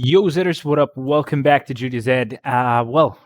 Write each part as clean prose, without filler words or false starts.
Yo, Zitters, what up? Welcome back to Judy Z.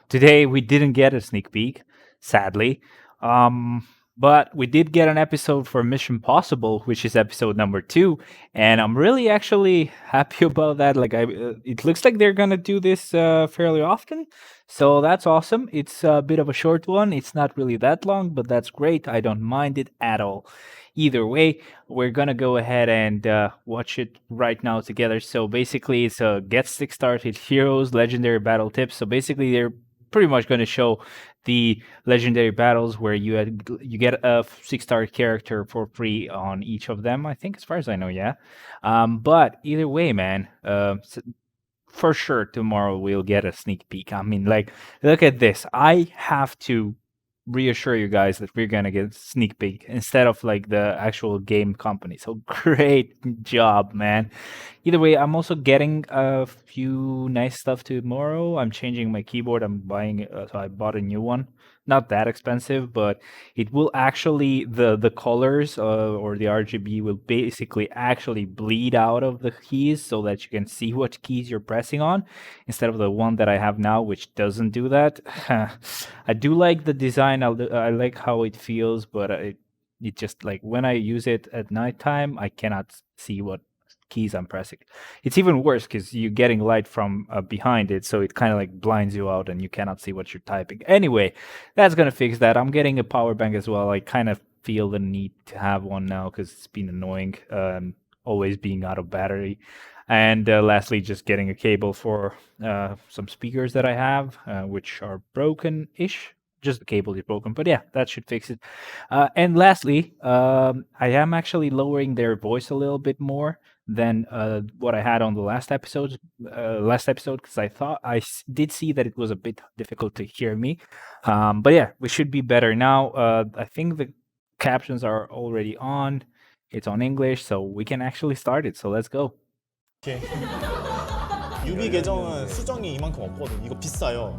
Today we didn't get a sneak peek, sadly. Um, but we did get an episode for Mission Possible, which is episode number 2, and I'm really actually happy about that. It looks like they're gonna do this fairly often, so that's awesome. It's a bit of a short one. It's not really that long, but that's great. I don't mind it at all. Either way, we're gonna go ahead and watch it right now together. So basically, it's a get stick started heroes legendary battle tips. So basically, they're pretty much going to show the legendary battles where you get a 6-star character for free on each of them. I think, as far as I know, yeah. But either way, man, for sure tomorrow we'll get a sneak peek. I mean, like, look at this. I have to reassure you guys that we're gonna get sneak peek instead of like the actual game company. So great job, man. Either way, I'm also getting a few nice stuff tomorrow. I'm changing my keyboard. I'm buying, so I bought a new one. Not that expensive, but it will actually the colors or the RGB will basically actually bleed out of the keys so that you can see what keys you're pressing on instead of the one that I have now, which doesn't do that. I do like the design. I like how it feels, but it just like when I use it at nighttime, I cannot see what keys I'm pressing. It's even worse because you're getting light from behind it, so it kind of like blinds you out and you cannot see what you're typing. Anyway, that's gonna fix that. I'm getting a power bank as well. I kind of feel the need to have one now because it's been annoying, always being out of battery. And lastly, just getting a cable for some speakers that I have, which are broken-ish. Just the cable is broken, but yeah, that should fix it. And lastly, I am actually lowering their voice a little bit more than what I had on the last episode. Because I thought did see that it was a bit difficult to hear me. But yeah, we should be better now. I think the captions are already on. It's on English, so we can actually start it. So let's go. 이렇게 유비 계정은 수정이 이만큼 없거든. 이거 비싸요.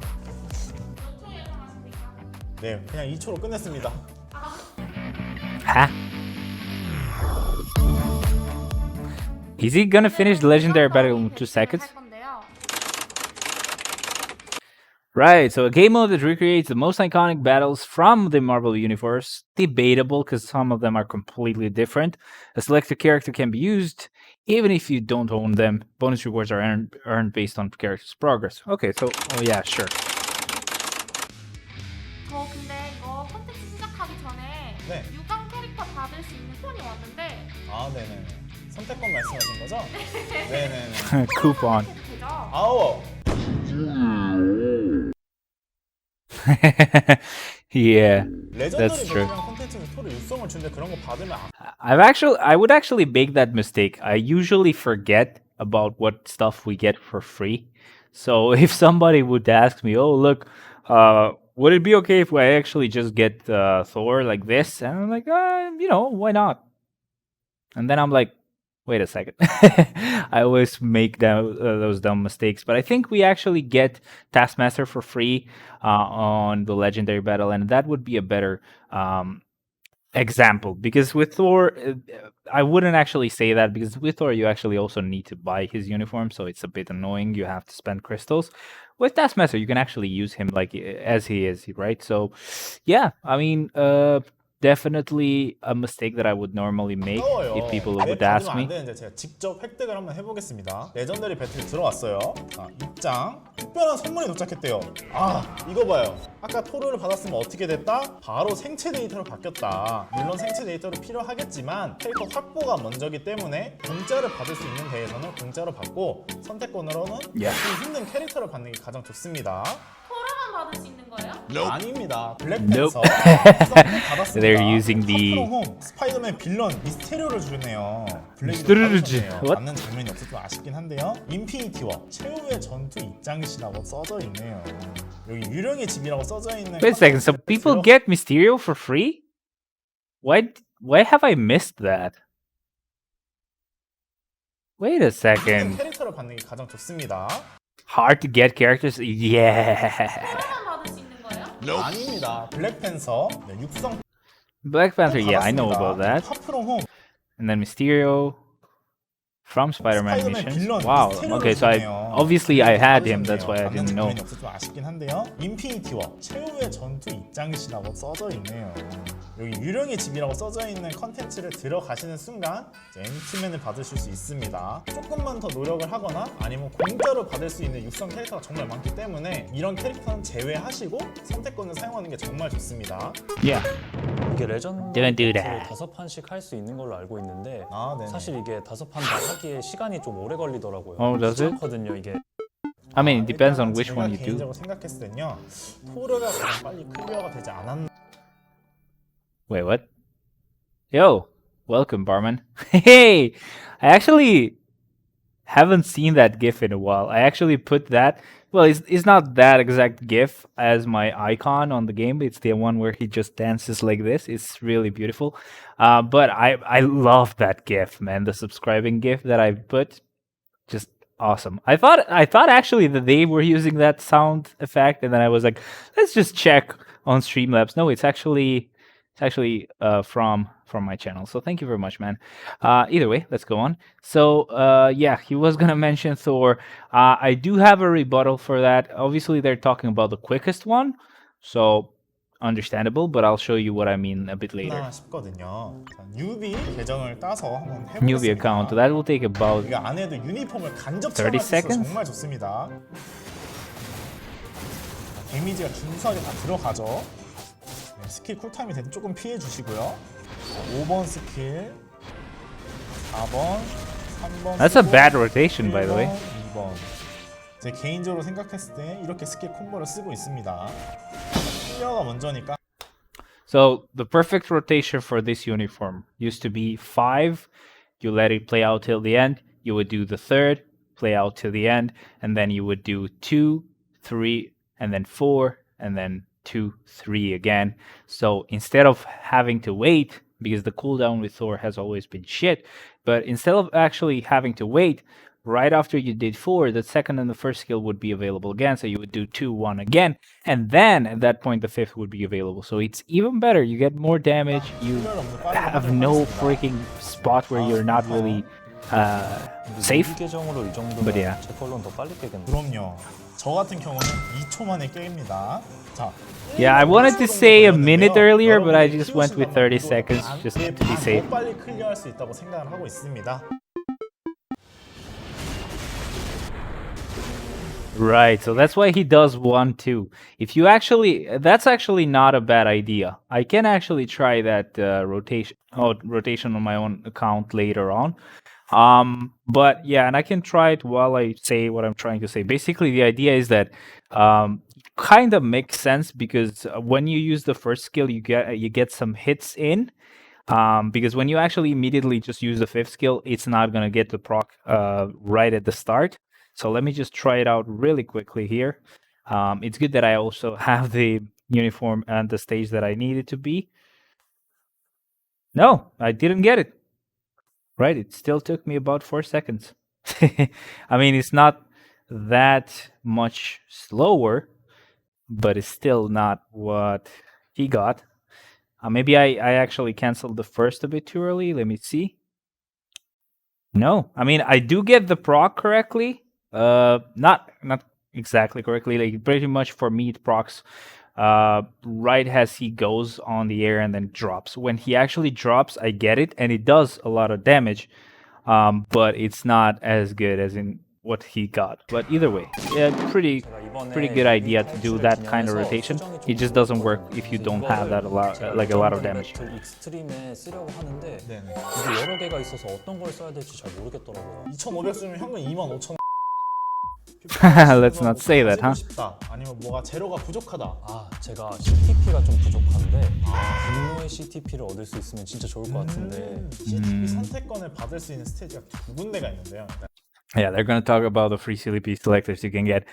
네, 그냥 2초로 끝냈습니다. Huh? Is he gonna finish the legendary battle in 2 seconds? Right, so a game mode that recreates the most iconic battles from the Marvel Universe. Debatable, because some of them are completely different. A selected character can be used, even if you don't own them. Bonus rewards are earned based on character's progress. Okay, so, oh yeah, sure. 저 근데 이거 컨텐츠 시작하기 전에 네. 유감 캐릭터 받을 수 있는 폰이 왔는데 아, 네네. 선택권 말씀하신 거죠? 네네네. Coupon. 되죠? 아우. Yeah, 레전더리 that's true. 배틀이랑 콘텐츠는 토를 육성을 주는데 그런 거 받으면 I would actually make that mistake. I usually forget about what stuff we get for free. So if somebody would ask me, "Oh, look, would it be okay if I actually just get Thor like this?" And I'm like, why not?" And then I'm like, wait a second. I always make those dumb mistakes, but I think we actually get Taskmaster for free on the Legendary Battle, and that would be a better example. Because with Thor, I wouldn't actually say that, because with Thor, you actually also need to buy his uniform, so it's a bit annoying. You have to spend crystals. With Taskmaster, you can actually use him like as he is, right? So, yeah, I mean, definitely a mistake that I would normally make if people would ask 받으면 me. 안 되는데 제가 직접 획득을 한번 해보겠습니다. 레전더리 배틀 들어왔어요. 자, 입장. 특별한 선물이 도착했대요. 아, 이거 봐요. 아까 토르를 받았으면 어떻게 됐다? 바로 생체 데이터로 바뀌었다. 물론 생체 데이터로 필요하겠지만 캐릭터 확보가 먼저기 때문에 공짜를 받을 수 있는 대회에서는 공짜로 받고 선택권으로는 야. 받기 힘든 캐릭터를 받는 게 가장 좋습니다. 토라만 받을 수 있는 거예요? 아닙니다. 블랙팬서 Nope. 받았습니다. They're using the- 홈, 스파이더맨 빌런 미스테리오를 주네요. 미스테리오를 주- What? 받는 장면이 없어서 좀 아쉽긴 한데요. 인피니티 워 최후의 전투 입장이시라고 써져 있네요. 여기 유령의 집이라고 써져 있는. Wait a second. So people get Mysterio for free? Why have I missed that? Wait a second. 캐릭터를 받는 게 가장 좋습니다. Hard to get characters? Yeah. 토라만 받을 수 있는 거예요? 아닙니다. 블랙팬서 네, 육성 Black Panther, yeah, I know about that. 파프롬 홈 And then Mysterio. From Spider-Man 스파이더맨 missions. 빌런 Wow. 미스테리오를 Okay, so 주네요. obviously I had him. 받으셨네요. That's why I didn't know. 장면이 없어서 좀 아쉽긴 한데요. 인피니티 워 최후의 전투 입장이시라고 써져 있네요. 여기 유령의 집이라고 써져 있는 컨텐츠를 들어가시는 순간 앤트맨을 받으실 수 있습니다. 조금만 더 노력을 하거나 아니면 공짜로 받을 수 있는 육성 캐릭터가 정말 많기 때문에 이런 캐릭터는 제외하시고 선택권을 사용하는 게 정말 좋습니다. Yeah. 이게 레전드 Don't do 배틀을 that. 5판씩 할 수 있는 걸로 알고 있는데 아, 네네. 사실 이게 5판 다 하기에 시간이 좀 오래 걸리더라고요. does it? 귀찮거든요 이게. I mean, it depends on 일단은 which 제가 one you do. 개인적으로 생각했을 땐요. 토르가 가장 빨리 클리어가 되지 않았나. Wait, what? Yo, welcome, barman. Hey, I actually haven't seen that GIF in a while. I actually put that. Well, it's not that exact GIF as my icon on the game. It's the one where he just dances like this. It's really beautiful. But I love that GIF, man. The subscribing GIF that I put, just awesome. I thought actually that they were using that sound effect, and then I was like, let's just check on Streamlabs. No, it's actually from my channel. So thank you very much, man. Either way, let's go on. So yeah, he was gonna mention Thor. I do have a rebuttal for that. Obviously, they're talking about the quickest one, so understandable. But I'll show you what I mean a bit later. 싶거든요. 자, 뉴비 계정을 따서 한번 해보겠습니다. Newbie account. That will take about 이거 안에도 유니폼을 간접 30 체험할 수 있어서 seconds? 정말 좋습니다. 데미지가 준수하게 다 들어가죠. 네, 스킬 쿨타임이 돼도 조금 피해 주시고요. 5번 스킬, 4번, 3번. That's a bad rotation, by the way. 2번. 제 개인적으로 생각했을 때 이렇게 스킬 콤보를 쓰고 있습니다. 클리어가 먼저니까. So the perfect rotation for this uniform used to be 5. You let it play out till the end. You would do the third, play out till the end, and then you would do 2, 3, and then 4, and then 2, 3 again. So instead of having to wait, because the cooldown with Thor has always been shit, but instead of actually having to wait, right after you did 4, the second and the first skill would be available again. So you would do 2, 1 again, and then at that point the fifth would be available. So it's even better. You get more damage. You have no freaking spot where you're not really safe. 이 계정으로 이 정도면 But yeah. 제 걸로는 더 빨리 깨겠네. 그럼요. 저 같은 경우는 2초 만에 게임입니다. 자. Yeah, I wanted to say a minute earlier, but I just went with 30 seconds just to be safe. 더 빨리 클리어할 수 있다고 생각을 하고 있습니다. Right, so that's why he does 1, 2. If you actually, that's actually not a bad idea. I can actually try that rotation on my own account later on. But yeah, and I can try it while I say what I'm trying to say. Basically, the idea is that kind of makes sense because when you use the first skill, you get some hits in. Because when you actually immediately just use the fifth skill, it's not gonna get the proc right at the start. So let me just try it out really quickly here. It's good that I also have the uniform and the stage that I need it to be. No, I didn't get it. Right, it still took me about 4 seconds. I mean, it's not that much slower, but it's still not what he got. Maybe I actually canceled the first a bit too early. Let me see. No, I mean, I do get the proc correctly. Not exactly correctly. Like pretty much for me, it procs right as he goes on the air and then drops. When he actually drops, I get it, and it does a lot of damage. But it's not as good as in what he got. But either way, yeah, pretty good idea to do that kind of rotation. It just doesn't work if you don't have that a lot of damage. 익스트림에 쓰려고 하는데 네네. 이게 여러 개가 있어서 어떤 걸 써야 될지 잘 모르겠더라고요. 2,500 쓰면 현금 25,000. Let's not say that, huh? 싶다. 아니면 뭐가 재료가 부족하다. 아, 제가 CTP가 좀 부족한데 분노의 CTP를 얻을 수 있으면 진짜 좋을 것 같은데 CTP 선택권을 받을 수 있는 스테이지가 두 군데가 있는데요. Yeah, they're going to talk about the free CLP selectors you can get.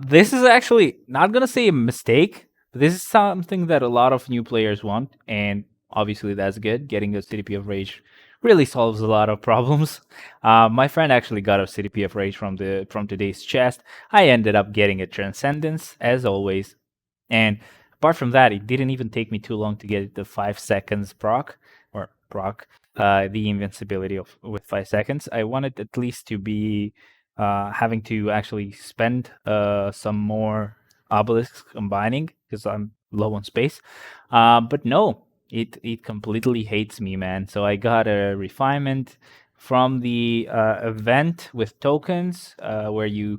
This is actually not going to say a mistake, but this is something that a lot of new players want, and obviously that's good. Getting a CDP of Rage really solves a lot of problems. My friend actually got a CDP of Rage from today's chest. I ended up getting a Transcendence, as always, and apart from that, it didn't even take me too long to get the 5 seconds proc or proc, the invincibility of with 5 seconds. I wanted at least to be having to actually spend some more obelisks combining because I'm low on space. But no, it completely hates me, man. So I got a refinement from the event with tokens where you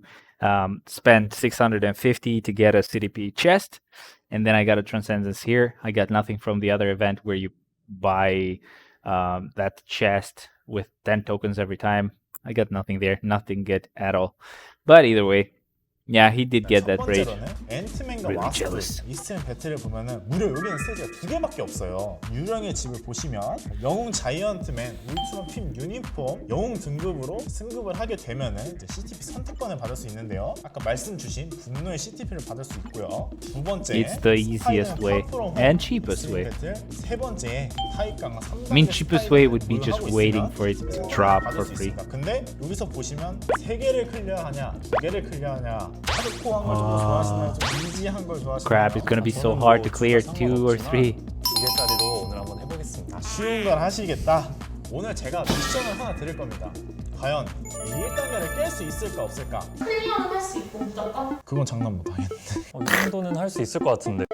spend 650 to get a CDP chest, and then I got a transcendence here. I got nothing from the other event where you buy that chest with 10 tokens every time. I got nothing there, nothing good at all. But either way, yeah, he did get 첫 that raid. 번째로는 앤트맨과 Really 와스프 jealous. 이스트맨 배틀을 보면은 무려 여기는 스테이지가 2개밖에 없어요. 유령의 집을 보시면 영웅 자이언트맨, 울트론 핌 유니폼, 영웅 등급으로 승급을 하게 되면은 이제 CTP 선택권을 받을 수 있는데요. 아까 말씀 주신 분노의 CTP를 받을 수 있고요. 두 번째, It's the easiest way and cheapest way. 배틀, 세 번째, 타입 강화 3단계 I mean, cheapest way would be just waiting for it to drop for free. 근데 여기서 보시면 3개를 클리어하냐, 2개를 클리어하냐, 하드코어한 걸 좀 좋아하시나요? 좀 이지한 걸 좋아하시나요? Crap, it's gonna be so hard to clear 2 or 3. 2개짜리로 오늘 한번 해보겠습니다. 쉬운 걸 하시겠다. 오늘 제가 미션을 하나 드릴 겁니다. 과연 이 1단계를 깰 수 있을까 없을까? 클리어는 할 수 있고 무조건. 그건 장난 못 하겠네. 이 정도는 할 수 있을 것 같은데.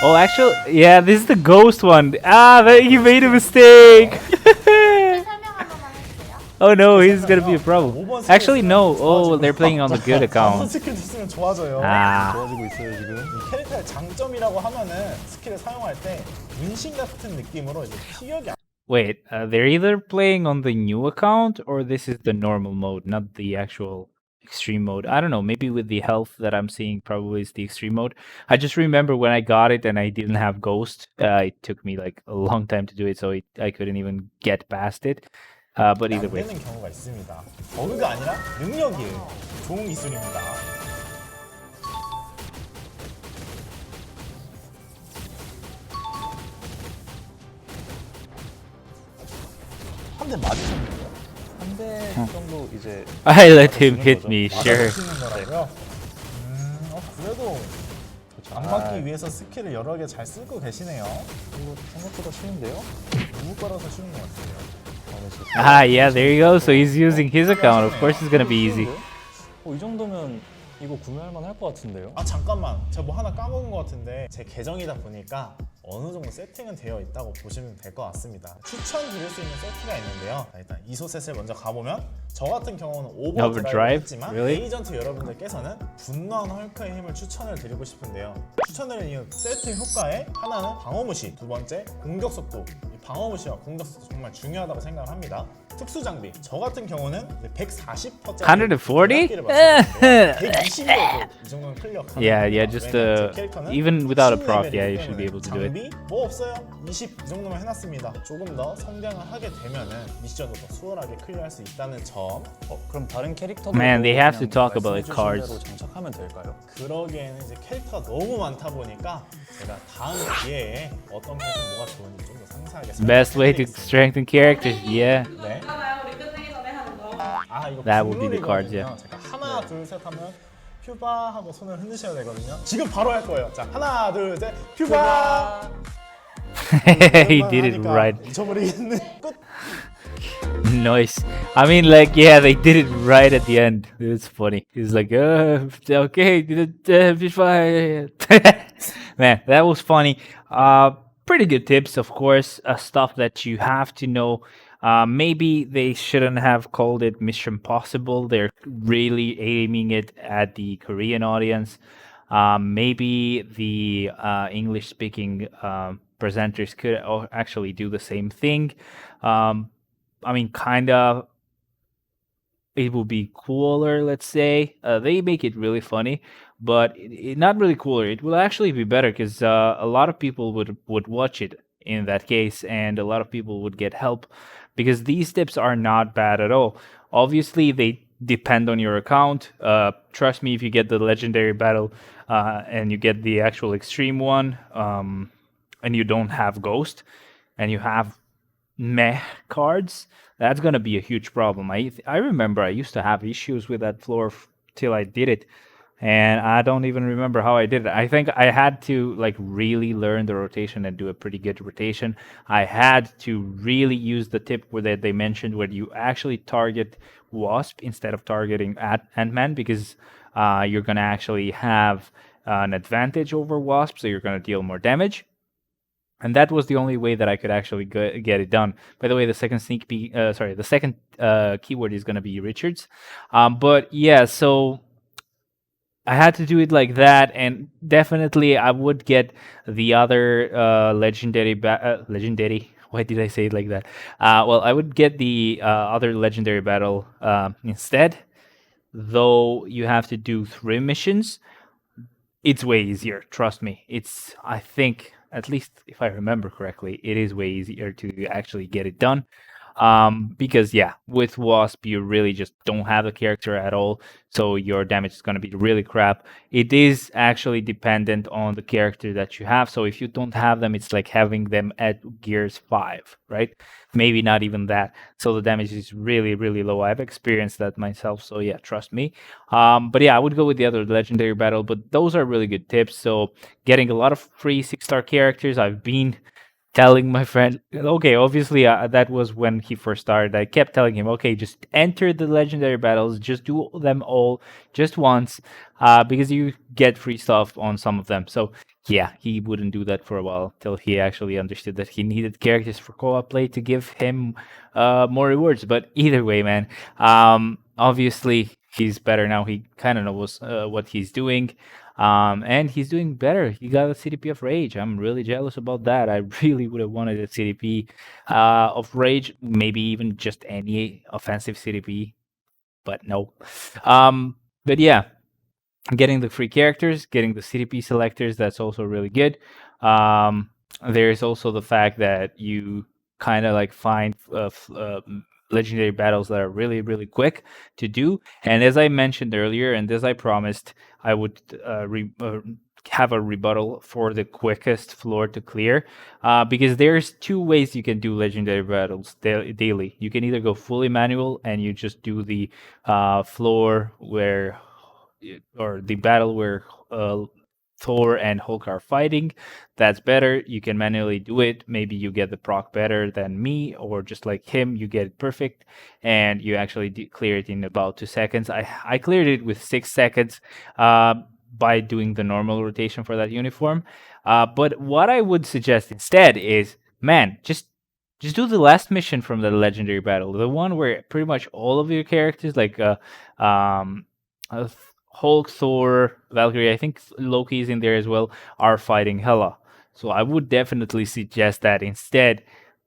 Oh, actually, yeah, this is the ghost one. You made a mistake. 설명 한 번만 해주세요. Oh no, he's gonna be a problem. Actually, no. Oh, they're playing on the good 한번 account. 스킬도 쓰면 좋아져요. Ah, 좋아지고 있어요 지금. 이 캐릭터의 장점이라고 하면은 스킬을 사용할 때 문신 같은 느낌으로 이제 피격이 wait. They're either playing on the new account or this is the normal mode, not the actual extreme mode. I don't know. Maybe with the health that I'm seeing, probably is the extreme mode. I just remember when I got it and I didn't have ghost. It took me like a long time to do it, so I couldn't even get past it. But either 안 way. 되는 경우가 있습니다. 버그가 아니라 능력이에요. 좋은 기술입니다. 한 대 맞으셨나요? 한 대 정도 이제 I let him hit me, sure. 맞으시는 거라고요? 그래도 안 맞기 위해서 스킬을 여러 개 잘 쓰고 계시네요. 이거 생각보다 쉬운데요? 누구 거라서 쉬운 것 같아요. Yeah, there you go. So he's using his account. Of course, it's gonna be easy. 이 정도면 이거 구매할 만할 것 같은데요? 아 잠깐만, 제가 뭐 하나 까먹은 것 같은데 제 계정이다 보니까 어느 정도 세팅은 되어 있다고 보시면 될 것 같습니다. 추천드릴 수 있는 세트가 있는데요. 자, 일단 이소셋을 먼저 가보면 저 같은 경우는 오버드라이브를 Overdrive? 했지만 Really? 에이전트 여러분들께서는 분노한 헐크의 힘을 추천을 드리고 싶은데요. 추천드리는 이 세트 효과에 하나는 방어무시, 두 번째 공격속도. 이 방어무시와 공격속도 정말 중요하다고 생각을 합니다. 특수 장비, 저 같은 경우는 140%짜리 140? 120으로도 이 정도는 클리어 가능합니다. Yeah, just even without a proc, yeah, you should be able to do it. 장비 뭐 없어요? 20 이 정도만 해놨습니다. 조금 더 성장을 하게 되면은 미션도 더 수월하게 클리어할 수 있다는 점. 그럼 다른 캐릭터도 Man, they have to talk about cards. 장착하면 될까요? 그러기에는 이제 캐릭터가 너무 많다 보니까 제가 다음 기회에 어떤 캐릭터 뭐가 좋은지 좀 더 상세하게 Best way to 설명드리겠습니다. strengthen characters, yeah. 네. 있잖아요. 우리 끝내기 전에 하는 거. 아 이거 That would be the cards, 룰이거든요. 제가 하나 둘 셋 하면 퓨바 하고 손을 흔드셔야 되거든요. 지금 바로 할 거예요. 자 하나 둘 셋 퓨바. He did it 하니까 right. 잊어버리겠네. 끝. Nice. I mean, like, yeah, they did it right at the end. It was funny. He's like, okay, man, that was funny. Pretty good tips, of course. Stuff that you have to know. Maybe they shouldn't have called it Mission Possible. They're really aiming it at the Korean audience. Maybe the English-speaking presenters could actually do the same thing. I mean, kind of, it would be cooler, let's say. They make it really funny, but not really cooler. It will actually be better because a lot of people would watch it in that case, and a lot of people would get help because these tips are not bad at all. Obviously, they depend on your account. Trust me, if you get the legendary battle and you get the actual extreme one, and you don't have ghost, and you have meh cards, that's gonna be a huge problem. I remember I used to have issues with that floor till I did it, and I don't even remember how I did it. I think I had to like really learn the rotation and do a pretty good rotation. I had to really use the tip where they mentioned where you actually target Wasp instead of targeting Ant-Man, because you're gonna actually have an advantage over Wasp, so you're gonna deal more damage. And that was the only way that I could actually get it done. By the way, the second the second keyword is going to be Richards. But yeah, so I had to do it like that, and definitely I would get the other legendary. Why did I say it like that? Well, I would get the other legendary battle instead, though you have to do 3 missions. It's way easier, trust me. It's, I think, at least if I remember correctly, it is way easier to actually get it done. Because yeah, with Wasp you really just don't have a character at all, so your damage is going to be really crap. It is actually dependent on the character that you have, so if you don't have them, it's like having them at gears 5, right? Maybe not even that, so the damage is really, really low. I've experienced that myself, so yeah, trust me. But yeah, I would go with the other legendary battle, but those are really good tips. So getting a lot of free 6-star characters, I've been telling my friend, okay, obviously that was when he first started. I kept telling him, okay, just enter the legendary battles, just do them all just once, because you get free stuff on some of them. So yeah, he wouldn't do that for a while till he actually understood that he needed characters for co-op play to give him more rewards. But either way, man, obviously he's better now. He kind of knows what he's doing. And he's doing better. He got a CDP of Rage. I'm really jealous about that. I really would have wanted a CDP of Rage, maybe even just any offensive CDP, but no. But yeah, getting the free characters, getting the CDP selectors, that's also really good. There's also the fact that you kind of like find legendary battles that are really, really quick to do. And as I mentioned earlier, and as I promised, I would have a rebuttal for the quickest floor to clear, because there's 2 ways you can do legendary battles daily. You can either go fully manual and you just do the floor where, or the battle where Thor and Hulk are fighting. That's better. You can manually do it. Maybe you get the proc better than me, or just like him, you get it perfect, and you actually clear it in about 2 seconds. I cleared it with 6 seconds by doing the normal rotation for that uniform. But what I would suggest instead is, man, just do the last mission from the legendary battle, the one where pretty much all of your characters, like Hulk, Thor, Valkyrie, I think Loki is in there as well, are fighting Hela. So I would definitely suggest that instead,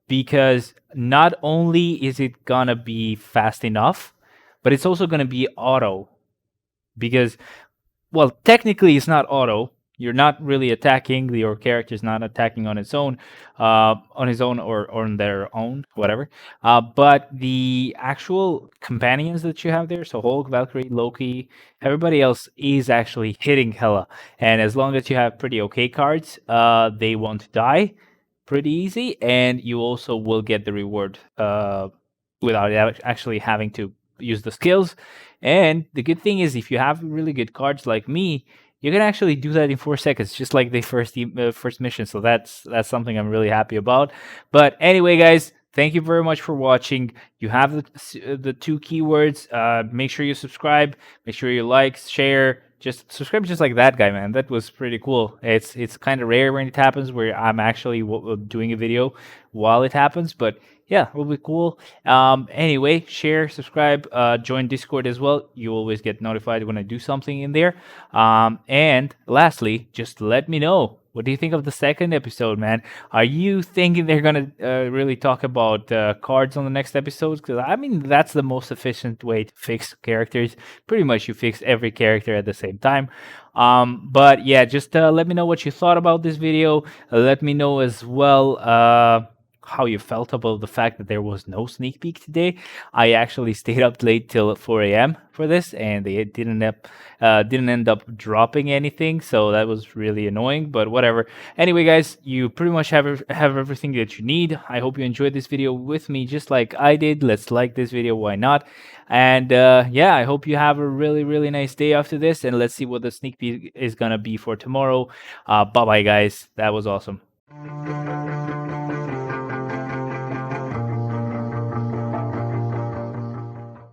because not only is it gonna be fast enough, but it's also gonna be auto. Because, well, technically it's not auto. You're not really attacking. Your character's not attacking on its own, on his own or on their own, whatever. But the actual companions that you have there, so Hulk, Valkyrie, Loki, everybody else is actually hitting Hela. And as long as you have pretty okay cards, they won't die pretty easy, and you also will get the reward without actually having to use the skills. And the good thing is, if you have really good cards like me, you can actually do that in 4 seconds, just like the first mission. So that's something I'm really happy about. But anyway, guys, thank you very much for watching. You have the 2 keywords. Make sure you subscribe. Make sure you like, share. Just subscribe, just like that guy, man. That was pretty cool. It's kind of rare when it happens, where I'm actually doing a video while it happens, but yeah, it will be cool. Anyway, share, subscribe, join Discord as well. You always get notified when I do something in there. And lastly, just let me know, what do you think of the second episode, man? Are you thinking they're gonna really talk about cards on the next episode? Because I mean, that's the most efficient way to fix characters. Pretty much, you fix every character at the same time. But yeah, just let me know what you thought about this video. Let me know as well. how you felt about the fact that there was no sneak peek today. I actually stayed up late till 4 a.m. for this, and they didn't end up dropping anything, so that was really annoying. But whatever. Anyway, guys, you pretty much have everything that you need. I hope you enjoyed this video with me, just like I did. Let's like this video, why not? And yeah, I hope you have a really nice day after this, and let's see what the sneak peek is gonna be for tomorrow. Bye bye, guys. That was awesome.